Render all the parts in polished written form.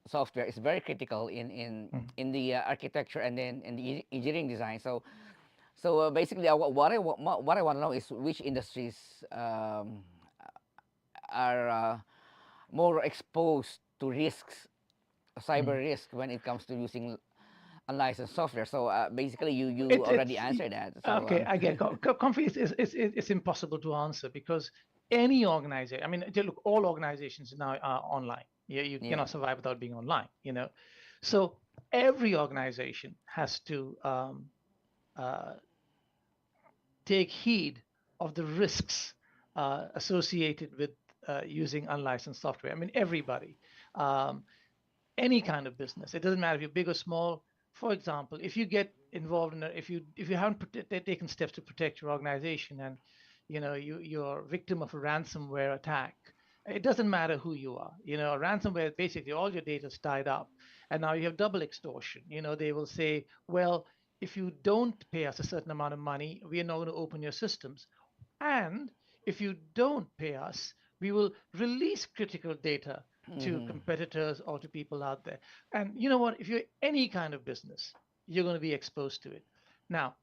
software is very critical Mm. in the architecture and then in the engineering design. So basically, what I want to know is which industries are more exposed to risks, cyber Mm. risk, when it comes to using unlicensed software. So basically, you already It's answered that. So okay. I get conflict it's impossible to answer because any organization. I mean, look, all organizations now are online. You yeah. cannot survive without being online. So every organization has to uh, take heed of the risks associated with using unlicensed software. I mean, everybody, um, any kind of business. It doesn't matter if you're big or small. For example, if you get involved in if you haven't taken steps to protect your organization, and you're victim of a ransomware attack. It doesn't matter who you are. A ransomware is basically all your data is tied up, and now you have double extortion. They will say, well, if you don't pay us a certain amount of money, we are not going to open your systems. And if you don't pay us, we will release critical data to Hmm. competitors or to people out there. And you know what? If you're any kind of business, you're going to be exposed to it. Now,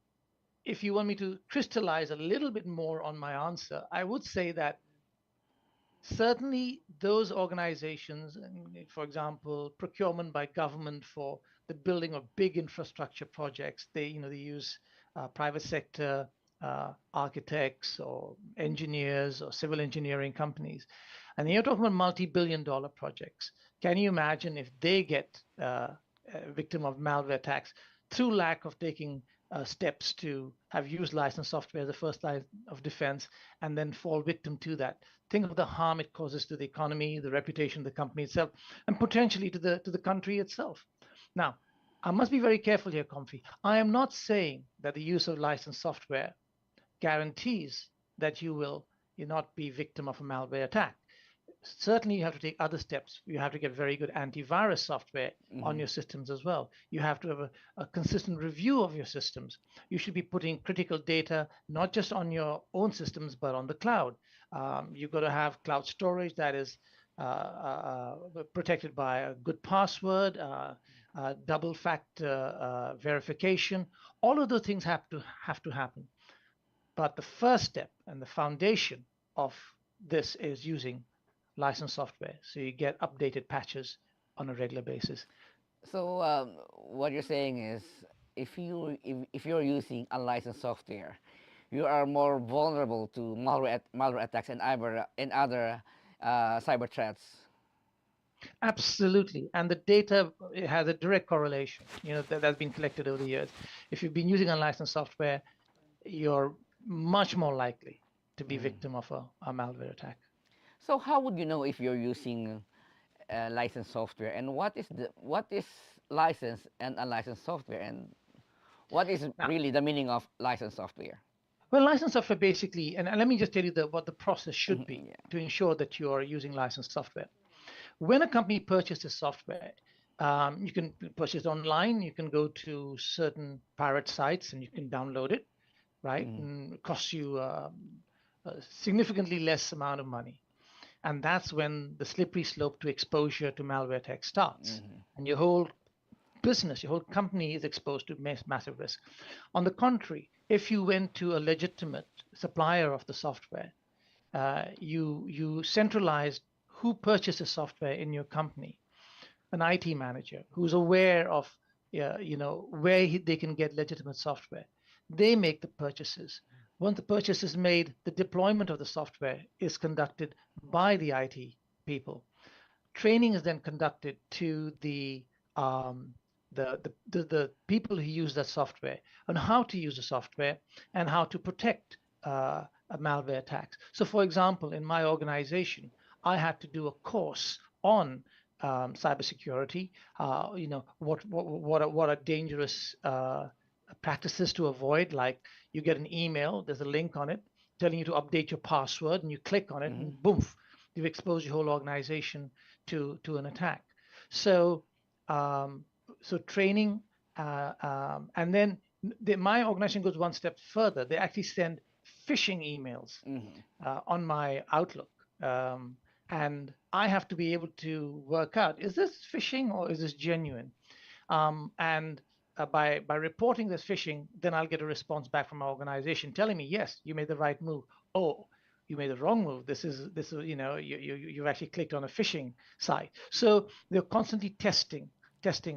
if you want me to crystallize a little bit more on my answer, I would say that certainly those organizations, for example, procurement by government for the building of big infrastructure projects, they use private sector architects or engineers or civil engineering companies. And you're talking about multi-billion-dollar projects. Can you imagine if they get a victim of malware attacks through lack of taking steps to have used licensed software as the first line of defense, and then fall victim to that? Think of the harm it causes to the economy, the reputation of the company itself, and potentially to the country itself. Now, I must be very careful here, Comfy. I am not saying that the use of licensed software guarantees that you not be victim of a malware attack. Certainly, you have to take other steps. You have to get very good antivirus software on Hmm. your systems as well. You have to have a consistent review of your systems. You should be putting critical data not just on your own systems but on the cloud. You've got to have cloud storage that is protected by a good password, double factor verification. All of those things have to happen. But the first step and the foundation of this is using licensed software. So you get updated patches on a regular basis. So what you're saying is, if you're using unlicensed software, you are more vulnerable to malware attacks and other cyber threats. Absolutely. And the data has a direct correlation, that's been collected over the years. If you've been using unlicensed software, you're much more likely to be Mhm. victim of a malware attack. So how would you know if you're using licensed software, and what is licensed and unlicensed software, and what is Now, really the meaning of licensed software? well, licensed software basically, and let me just tell you what the process should be Yeah. to ensure that you are using licensed software. When a company purchases software, you can purchase it online. You can go to certain pirate sites and you can download it, right? Mhm. And it costs you a significantly less amount of money. And that's when the slippery slope to exposure to malware tech starts. Mhm. And your whole business, your whole company is exposed to massive risk. On the contrary, if you went to a legitimate supplier of the software, you centralized who purchases software in your company, an IT manager who's aware of where they can get legitimate software. They make the purchases. Once the purchase is made, the deployment of the software is conducted by the IT people. Training is then conducted to um, the people who use that software on how to use the software and how to protect malware attacks. So, for example, in my organization, I had to do a course on cybersecurity. What are dangerous practices to avoid? Like you get an email, there's a link on it telling you to update your password, and you click on it, Mhm. and boom, you've exposed your whole organization to an attack. So um, so training, and then my organization goes one step further. They actually send phishing emails Mhm. on my Outlook, um, and I have to be able to work out, is this phishing or is this genuine? And by reporting this phishing, then I'll get a response back from my organization telling me, yes, you made the right move. Oh, you made the wrong move. This is you've actually clicked on a phishing site. So they're constantly testing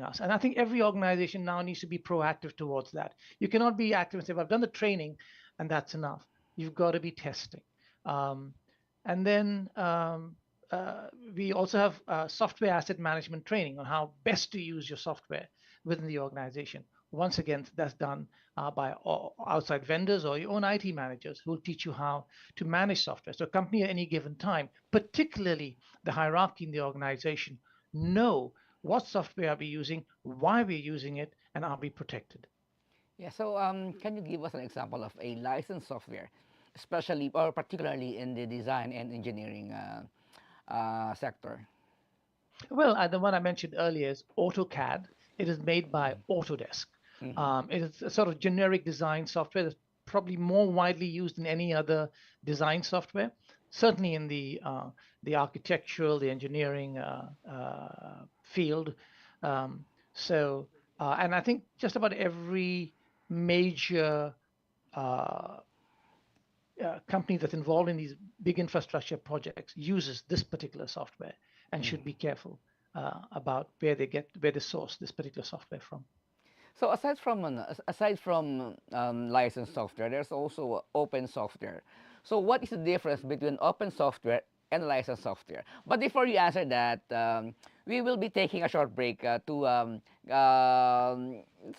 us. And I think every organization now needs to be proactive towards that. You cannot be active and say, well, I've done the training and that's enough. You've got to be testing. Um, and then uh, we also have software asset management training on how best to use your software within the organization. Once again, that's done by outside vendors or your own IT managers who will teach you how to manage software. So a company at any given time, particularly the hierarchy in the organization, know what software are we using, why we're using it, and are we protected. Yeah, so can you give us an example of a licensed software, especially or particularly in the design and engineering sector? Well, the one I mentioned earlier is AutoCAD. It is made by Autodesk. Mm-hmm. It is a sort of generic design software that's probably more widely used than any other design software. Certainly in the architectural, the engineering field. Um, so, and I think just about every major uh, company that's involved in these big infrastructure projects uses this particular software and should be careful about where they source this particular software from. So aside from licensed software, there's also open software. So what is the difference between open software and licensed software? But before you answer that, we will be taking a short break to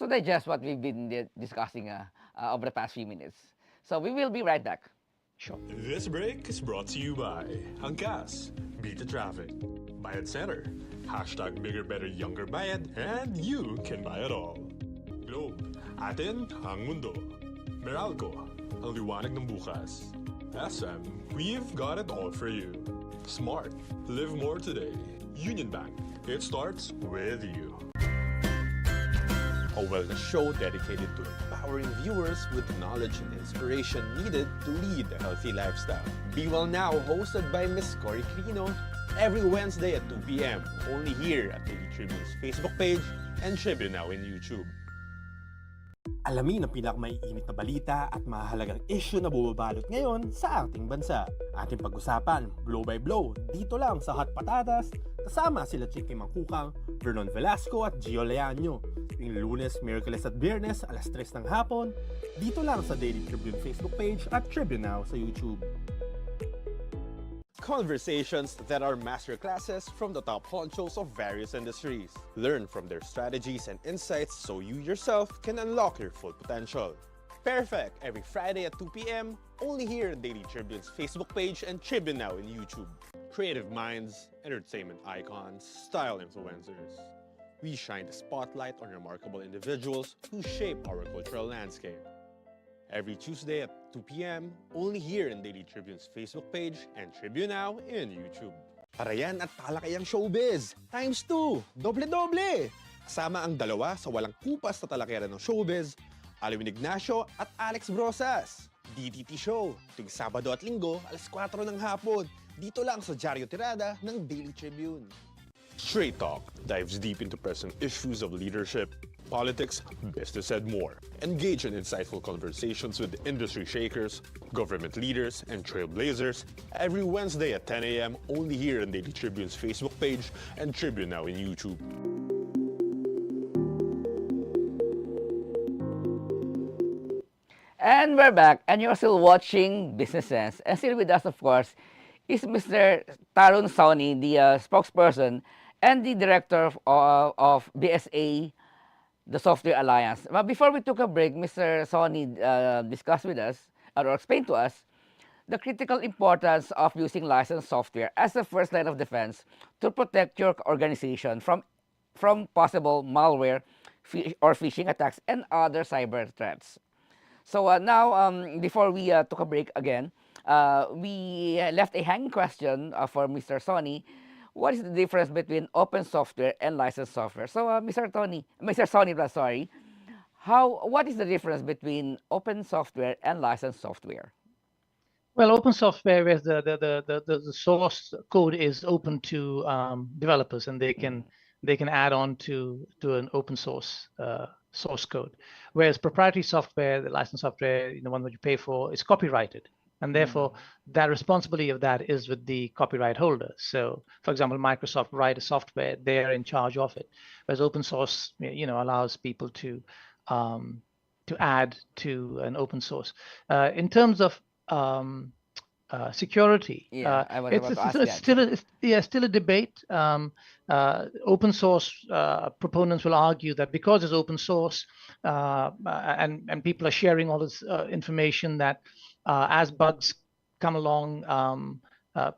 digest what we've been discussing over the past few minutes. So we will be right back. Sure. This break is brought to you by Hangkas, Beat the Traffic, Bayad Center, hashtag Bigger Better Younger Bayad, and you can buy it all. Globe, atin ang mundo. Meralco, ang liwanag ng bukas. SM, we've got it all for you. Smart, live more today. Union Bank, it starts with you. A wellness show dedicated to empowering viewers with the knowledge and inspiration needed to lead a healthy lifestyle. Be Well Now, hosted by Miss Cory Quirino, every Wednesday at 2 p.m. only here at Daily Tribune's Facebook page and Tribune Now in YouTube. Alamin ang pinakamaiinit na balita at mahalagang issue na bumabalot ngayon sa ating bansa. Ating pag-usapan, blow by blow, dito lang sa Hot Patatas, kasama sila Chicky Mangkukang, Vernon Velasco at Gio Leaño. Yung Lunes, Miyerkules at Biyernes, alas 3 ng hapon, dito lang sa Daily Tribune Facebook page at Tribune Now sa YouTube. Conversations that are masterclasses from the top honchos of various industries. Learn from their strategies and insights so you yourself can unlock your full potential. Perfect every Friday at 2 p.m. only here in Daily Tribune's Facebook page and Tribune Now in YouTube. Creative minds, entertainment icons, style influencers. We shine the spotlight on remarkable individuals who shape our cultural landscape. Every Tuesday at 2 p.m. only here in Daily Tribune's Facebook page and Tribune Now in YouTube. Parayan at talakayang showbiz, times 2, doble-doble! Kasama ang dalawa sa walang kupas na talakayan ng showbiz, Alwin Ignacio at Alex Brosas. DTT Show, tuwing Sabado at Linggo, alas 4 ng hapon, dito lang sa Diaryo Tirada ng Daily Tribune. Straight Talk dives deep into present issues of leadership, politics, business, and more. Engage in insightful conversations with industry shakers, government leaders, and trailblazers every Wednesday at 10 a.m. only here on Daily Tribune's Facebook page and Tribune Now in YouTube. And we're back, and you're still watching Business Sense. And still with us, of course, is Mr. Tarun Sawney, the spokesperson and the director of BSA, the Software Alliance. But before we took a break, Mr. Sawney discussed with us, or explained to us, the critical importance of using licensed software as the first line of defense to protect your organization from possible malware or phishing attacks and other cyber threats. So now, before we took a break again, we left a hanging question for Mr. Sawney. What is the difference between open software and licensed software? So, Mr. Sawney, sorry, what is the difference between open software and licensed software? Well, open software is the source code is open to developers, and they can add on to an open source code. Whereas proprietary software, the licensed software, the one that you pay for, is copyrighted, and therefore that responsibility of that is with the copyright holder. So, for example, Microsoft write a software, they are in charge of it, whereas open source, allows people to add to an open source. In terms of security. Yeah, I was It's, about to it's, ask it's that. still still a debate. Open source proponents will argue that because it's open source and people are sharing all this information, that as bugs come along, uh,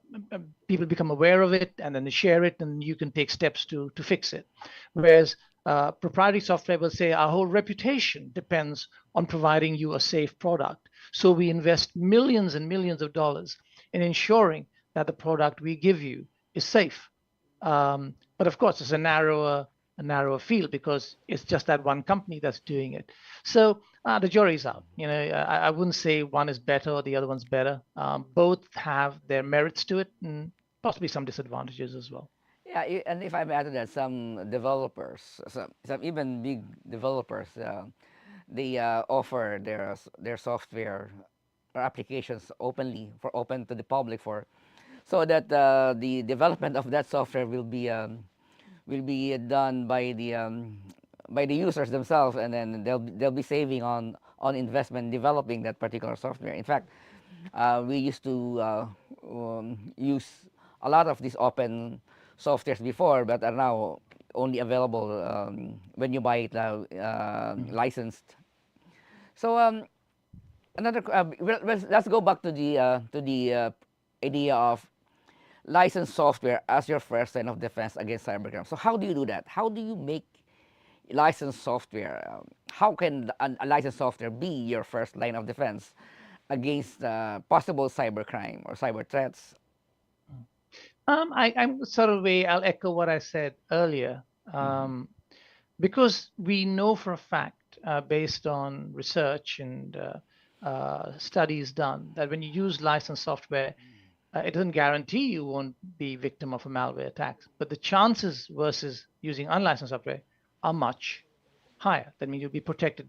people become aware of it and then they share it, and you can take steps to fix it. Whereas proprietary software will say our whole reputation depends on providing you a safe product. So we invest millions and millions of dollars in ensuring that the product we give you is safe. But of course, it's a narrower field because it's just that one company that's doing it. So the jury's out. I wouldn't say one is better or the other one's better. Both have their merits to it and possibly some disadvantages as well. Yeah, and if I may add to that, some developers, some even big developers, they offer their software or applications open to the public for, so that the development of that software will be done by the users themselves, and then they'll be saving on investment developing that particular software. In fact, we used to use a lot of these open softwares before, but are now only available when you buy it licensed. So let's go back to the idea of licensed software as your first line of defense against cybercrime. So how do you do that? How do you make licensed software? How can a licensed software be your first line of defense against possible cybercrime or cyber threats? I'm sort of I'll echo what I said earlier, because we know for a fact, based on research and studies done, that when you use licensed software, it doesn't guarantee you won't be victim of a malware attack, but the chances versus using unlicensed software are much higher. That means you'll be protected,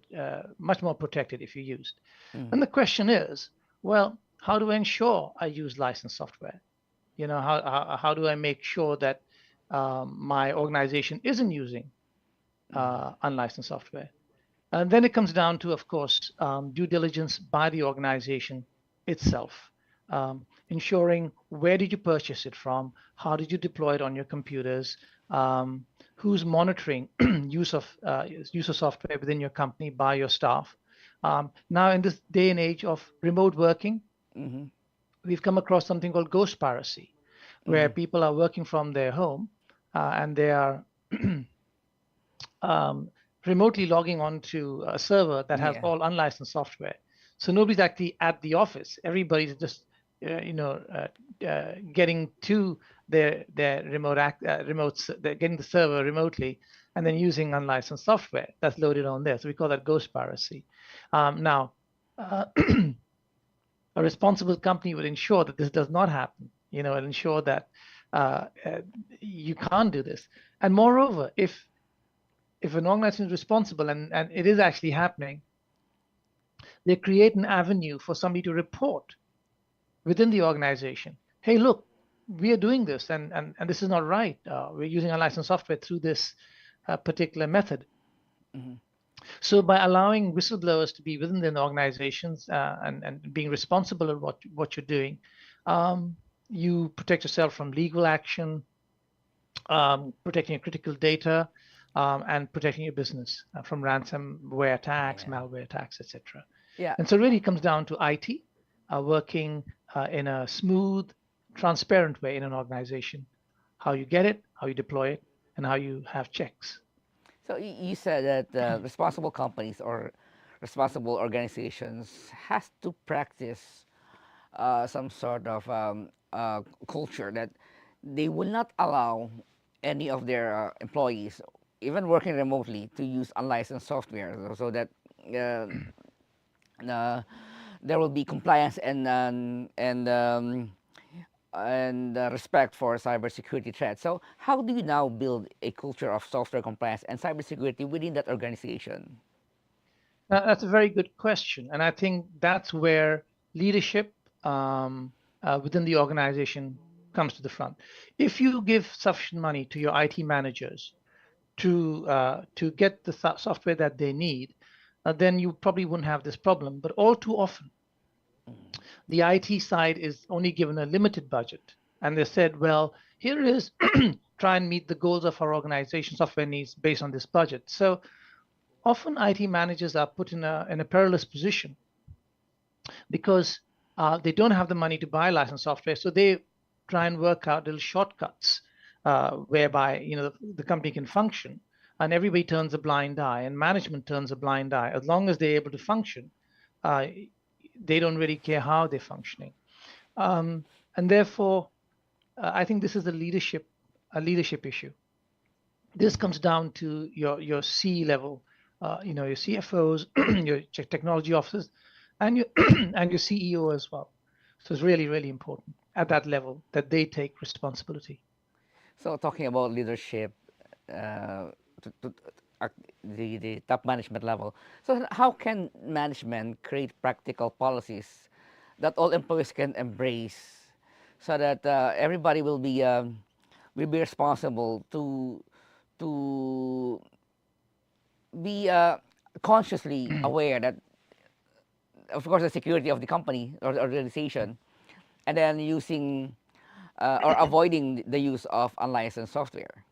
much more protected if you used. And the question is, well, how do I ensure I use licensed software? How do I make sure that my organization isn't using unlicensed software? And then it comes down to, of course, due diligence by the organization itself, ensuring where did you purchase it from, how did you deploy it on your computers, who's monitoring use of software within your company by your staff. Now, in this day and age of remote working, we've come across something called ghost piracy, where people are working from their home and they are remotely logging onto a server that has all unlicensed software. So nobody's actually at the office. Everybody's just getting to their remotes, they're getting the server remotely and then using unlicensed software that's loaded on there. So we call that ghost piracy. Now, a responsible company would ensure that this does not happen, and ensure that you can't do this. And moreover, if an organization is responsible and it is actually happening, they create an avenue for somebody to report within the organization. Hey, look, we are doing this and this is not right. We're using unlicensed software through this particular method. So by allowing whistleblowers to be within their organizations and being responsible of what you're doing, you protect yourself from legal action, protecting your critical data, and protecting your business from ransomware attacks, malware attacks, etc. Yeah. And so really it comes down to IT working in a smooth, transparent way in an organization. How you get it, how you deploy it, and how you have checks. So you said that responsible companies or responsible organizations has to practice some sort of culture that they will not allow any of their employees, even working remotely, to use unlicensed software, so that there will be compliance and respect for cybersecurity threats. So, how do you now build a culture of software compliance and cybersecurity within that organization? That's a very good question, and I think that's where leadership um, within the organization comes to the front. If you give sufficient money to your IT managers to get the software that they need, then you probably wouldn't have this problem. But all too often, the IT side is only given a limited budget, and they said, "Well, here it is. Try and meet the goals of our organization software needs based on this budget." So often IT managers are put in a perilous position because they don't have the money to buy licensed software, so they try and work out little shortcuts whereby the company can function, and everybody turns a blind eye, and management turns a blind eye. As long as they're able to function, uh, they don't really care how they're functioning, and therefore, I think this is a leadership issue. This comes down to your C level, your CFOs, your technology officers, and your and your CEO as well. So it's really, really important at that level that they take responsibility. So, talking about leadership, uh, to the top management level. So, how can management create practical policies that all employees can embrace, so that everybody will be responsible to be consciously aware that, of course, the security of the company or the organization, and then using or avoiding the use of unlicensed software.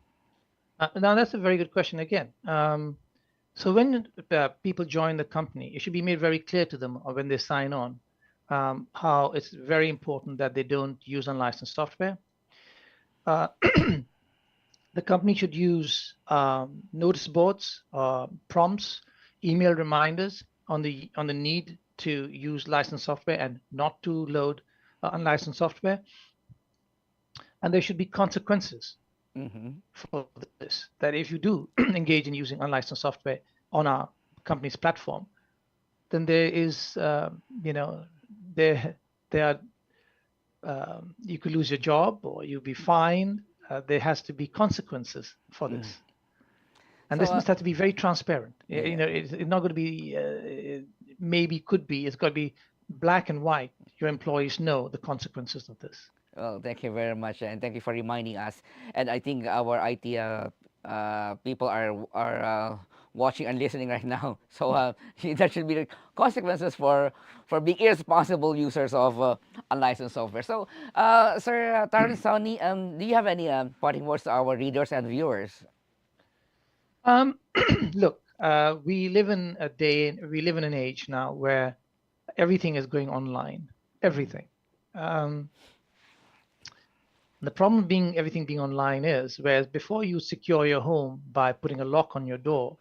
Now that's a very good question again. So when people join the company, it should be made very clear to them, or when they sign on, how it's very important that they don't use unlicensed software. Uh, the company should use notice boards, prompts, email reminders on the need to use licensed software and not to load unlicensed software. And there should be consequences Hmm. for this. That if you do engage in using unlicensed software on our company's platform, then there is, there there are you could lose your job or you'll be fined. There has to be consequences for this. And So, this must have to be very transparent. yeah. It's not going to be maybe could be. It's got to be black and white. Your employees know the consequences of this. Well, thank you very much, and thank you for reminding us. And I think our IT people are watching and listening right now. So that should be the consequences for being irresponsible users of unlicensed software. So, Sir Tarun Sawney, do you have any parting words to our readers and viewers? Um, Look, we live in an age now where everything is going online. Everything. Um, the problem being everything being online is, whereas before you secure your home by putting a lock on your door,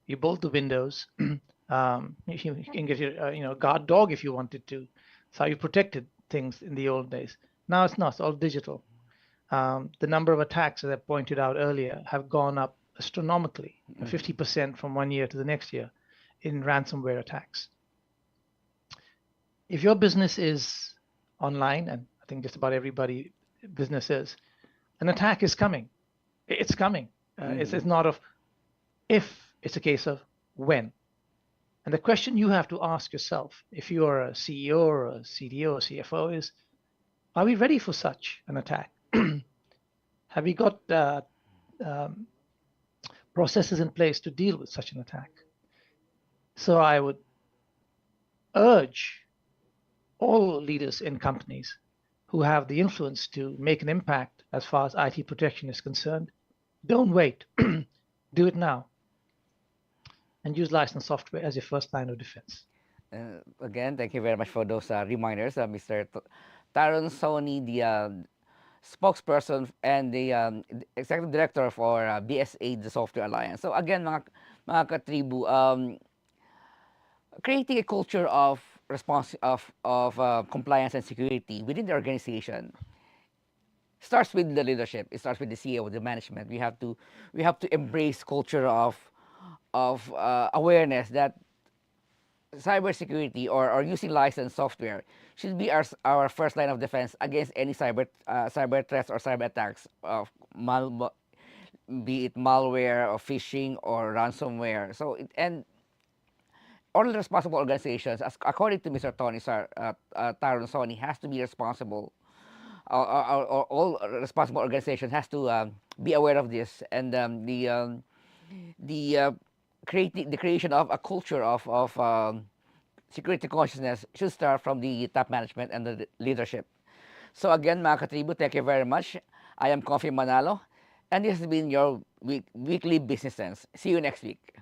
you bolt the windows. You can get your guard dog if you wanted to. So you protected things in the old days. Now it's not. It's all digital. The number of attacks, as I pointed out earlier, have gone up astronomically, 50% from one year to the next year in ransomware attacks. If your business is online, and I think just about everybody business is, an attack is coming. It's coming. It's not of if, it's a case of when. And the question you have to ask yourself, if you're a CEO or a CDO or CFO, is, are we ready for such an attack? Have we got um, processes in place to deal with such an attack? So I would urge all leaders in companies who have the influence to make an impact as far as IT protection is concerned, don't wait. Do it now. And use licensed software as your first line of defense. Again, thank you very much for those reminders, Mr. Tarun Sony, the spokesperson and the executive director for BSA, the Software Alliance. So again, mga katribu, creating a culture of compliance and security within the organization starts with the leadership. It starts with the CEO, the management. We have to embrace culture of awareness that cybersecurity or using licensed software should be our first line of defense against any cyber threats or cyber attacks of be it malware or phishing or ransomware. So and all responsible organizations, as according to Mr. Tarun Sawney, has to be responsible. All responsible organizations has to be aware of this, and the the creation of a culture of security consciousness should start from the top management and the leadership. So again, mga katribu, thank you very much. I am Coffee Manalo, and this has been your weekly business sense. See you next week.